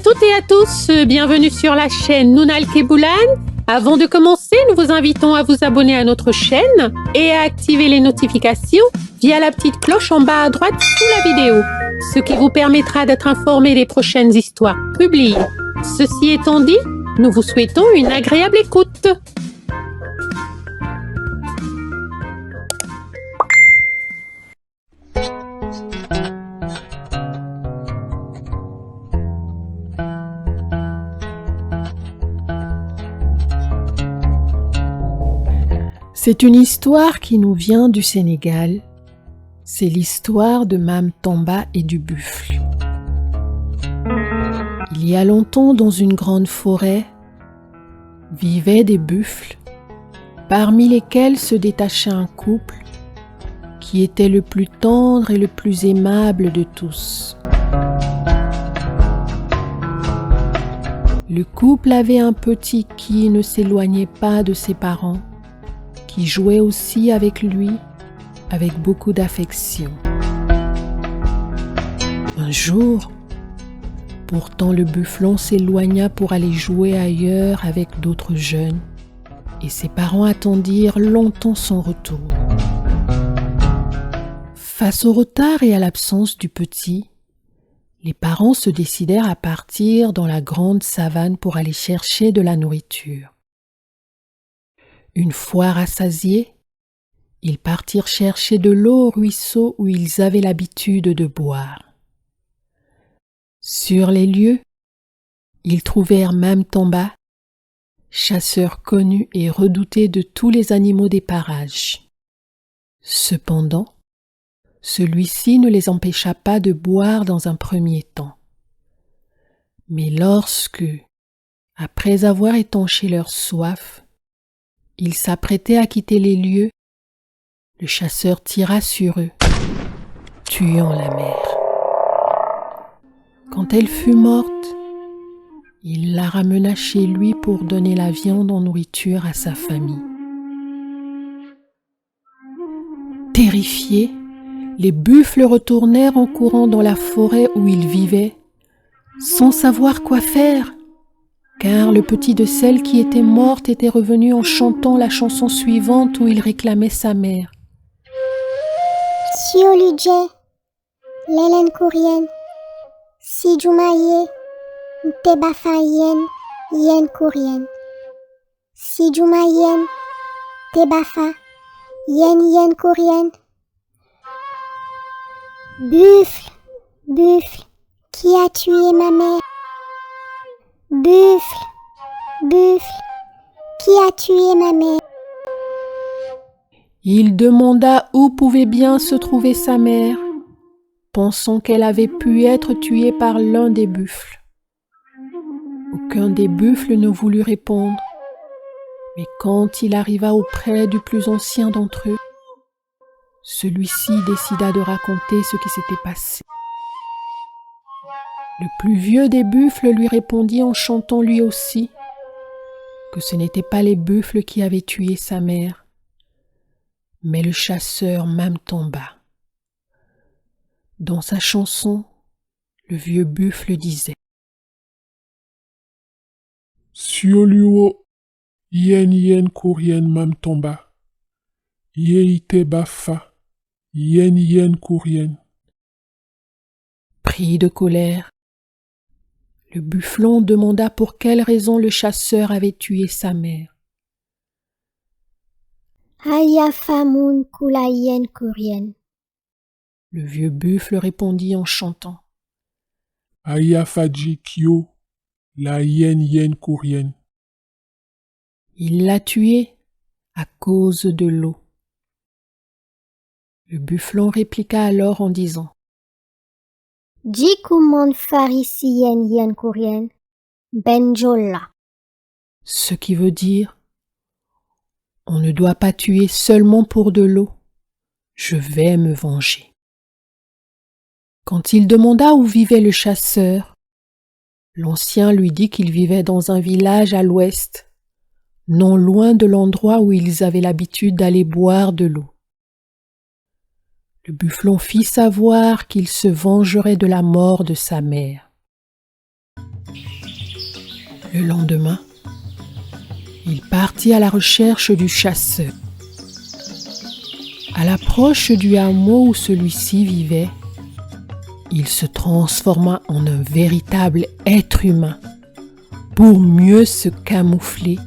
toutes et à tous, bienvenue sur la chaîne Nounal Keboulan. Avant de commencer, nous vous invitons à vous abonner à notre chaîne et à activer les notifications via la petite cloche en bas à droite sous la vidéo, ce qui vous permettra d'être informé des prochaines histoires publiées. Ceci étant dit, nous vous souhaitons une agréable écoute. C'est une histoire qui nous vient du Sénégal. C'est l'histoire de Mame Tamba et du buffle. Il y a longtemps, dans une grande forêt, vivaient des buffles, parmi lesquels se détachait un couple qui était le plus tendre et le plus aimable de tous. Le couple avait un petit qui ne s'éloignait pas de ses parents, qui jouait aussi avec lui, avec beaucoup d'affection. Un jour, pourtant le bufflon s'éloigna pour aller jouer ailleurs avec d'autres jeunes, et ses parents attendirent longtemps son retour. Face au retard et à l'absence du petit, les parents se décidèrent à partir dans la grande savane pour aller chercher de la nourriture. Une fois rassasiés, ils partirent chercher de l'eau au ruisseau où ils avaient l'habitude de boire. Sur les lieux, ils trouvèrent Mame Tamba, chasseur connu et redouté de tous les animaux des parages. Cependant, celui-ci ne les empêcha pas de boire dans un premier temps. Mais lorsque, après avoir étanché leur soif, ils s'apprêtaient à quitter les lieux, le chasseur tira sur eux, tuant la mère. Quand elle fut morte, il la ramena chez lui pour donner la viande en nourriture à sa famille. Terrifiés, les buffles retournèrent en courant dans la forêt où ils vivaient, sans savoir quoi faire, car le petit de celle qui était morte était revenu en chantant la chanson suivante où il réclamait sa mère. Sioluje, Lelen Kourien, Si Jumaye, Tebafayen, Yen Kourien. Si Jumayen, Tebafa, Yen Kourien. Buffle, buffle, qui a tué ma mère? Buffle, buffle, qui a tué ma mère? Il demanda où pouvait bien se trouver sa mère, pensant qu'elle avait pu être tuée par l'un des buffles. Aucun des buffles ne voulut répondre, mais quand il arriva auprès du plus ancien d'entre eux, celui-ci décida de raconter ce qui s'était passé. Le plus vieux des buffles lui répondit en chantant lui aussi que ce n'étaient pas les buffles qui avaient tué sa mère, mais le chasseur Mame Tamba. Dans sa chanson, le vieux buffle disait: Sioluo, yen kourien Mame Tamba, yeite bafa, yen kourien. Pris de colère, le bufflon demanda pour quelle raison le chasseur avait tué sa mère. Ayafamun Kula Yen Kourien. Le vieux buffle répondit en chantant: Ayafaji kyo, la yen kourien. Il l'a tué à cause de l'eau. Le bufflon répliqua alors en disant: Jikuman Farisien Yen Kourien, Benjola. Ce qui veut dire: on ne doit pas tuer seulement pour de l'eau, je vais me venger. Quand il demanda où vivait le chasseur, l'ancien lui dit qu'il vivait dans un village à l'ouest, non loin de l'endroit où ils avaient l'habitude d'aller boire de l'eau. Le bufflon fit savoir qu'il se vengerait de la mort de sa mère. Le lendemain, il partit à la recherche du chasseur. À l'approche du hameau où celui-ci vivait, il se transforma en un véritable être humain pour mieux se camoufler,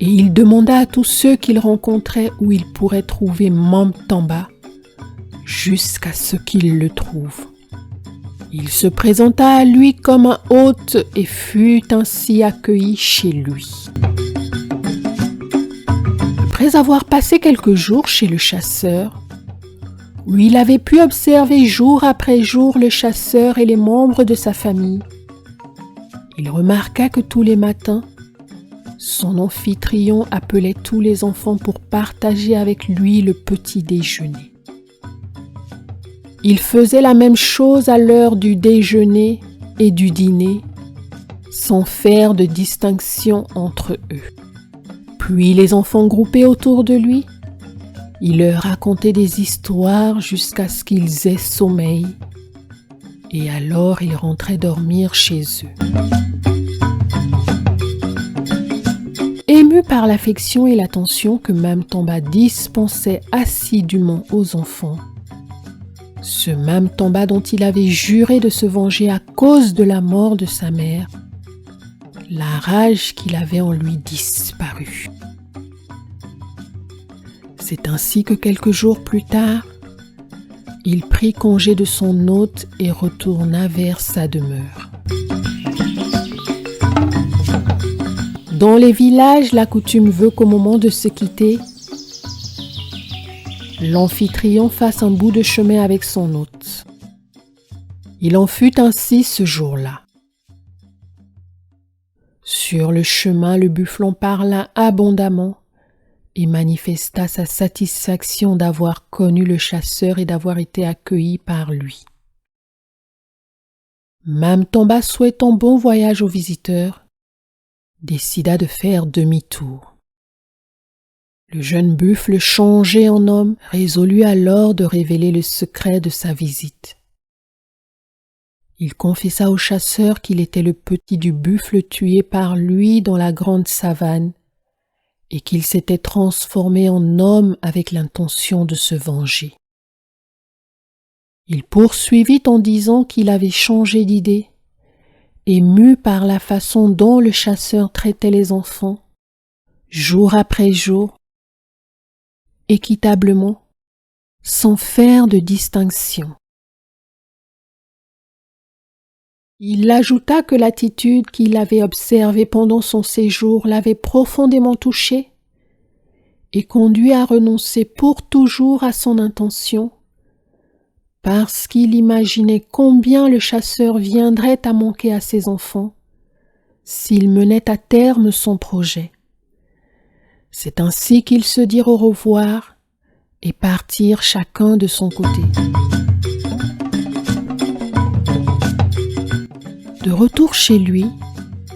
et il demanda à tous ceux qu'il rencontrait où il pourrait trouver Mame Tomba jusqu'à ce qu'il le trouve. Il se présenta à lui comme un hôte et fut ainsi accueilli chez lui. Après avoir passé quelques jours chez le chasseur, où il avait pu observer jour après jour le chasseur et les membres de sa famille, il remarqua que tous les matins, son amphitryon appelait tous les enfants pour partager avec lui le petit déjeuner. Il faisait la même chose à l'heure du déjeuner et du dîner, sans faire de distinction entre eux. Puis les enfants groupés autour de lui, il leur racontait des histoires jusqu'à ce qu'ils aient sommeil, et alors ils rentraient dormir chez eux. Ému par l'affection et l'attention que Mame Tomba dispensait assidûment aux enfants, ce Mame Tomba dont il avait juré de se venger à cause de la mort de sa mère, la rage qu'il avait en lui disparut. C'est ainsi que quelques jours plus tard, il prit congé de son hôte et retourna vers sa demeure. Dans les villages, la coutume veut qu'au moment de se quitter, l'amphitryon fasse un bout de chemin avec son hôte. Il en fut ainsi ce jour-là. Sur le chemin, le bufflon parla abondamment et manifesta sa satisfaction d'avoir connu le chasseur et d'avoir été accueilli par lui. Mame Tomba, souhaitant bon voyage aux visiteurs, décida de faire demi-tour. Le jeune buffle changé en homme résolut alors de révéler le secret de sa visite. Il confessa au chasseur qu'il était le petit du buffle tué par lui dans la grande savane et qu'il s'était transformé en homme avec l'intention de se venger. Il poursuivit en disant qu'il avait changé d'idée, ému par la façon dont le chasseur traitait les enfants, jour après jour, équitablement, sans faire de distinction. Il ajouta que l'attitude qu'il avait observée pendant son séjour l'avait profondément touché et conduit à renoncer pour toujours à son intention, parce qu'il imaginait combien le chasseur viendrait à manquer à ses enfants s'il menait à terme son projet. C'est ainsi qu'ils se dirent au revoir et partirent chacun de son côté. De retour chez lui,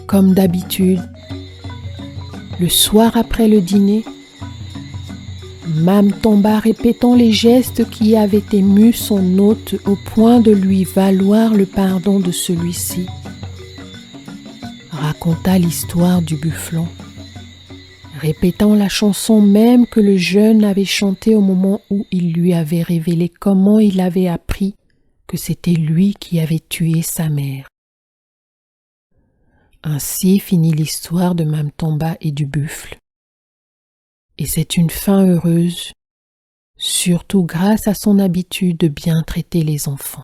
comme d'habitude, le soir après le dîner, Mame Tomba, répétant les gestes qui avaient ému son hôte au point de lui valoir le pardon de celui-ci, raconta l'histoire du bufflon, répétant la chanson même que le jeune avait chantée au moment où il lui avait révélé comment il avait appris que c'était lui qui avait tué sa mère. Ainsi finit l'histoire de Mame Tomba et du buffle. Et c'est une fin heureuse, surtout grâce à son habitude de bien traiter les enfants.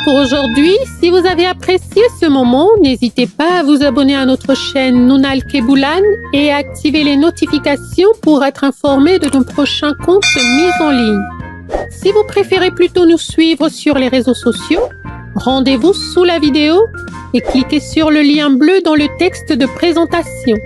tout pour aujourd'hui. Si vous avez apprécié ce moment, n'hésitez pas à vous abonner à notre chaîne Nounal Keboulan et à activer les notifications pour être informé de nos prochains contes mis en ligne. Si vous préférez plutôt nous suivre sur les réseaux sociaux, rendez-vous sous la vidéo et cliquez sur le lien bleu dans le texte de présentation.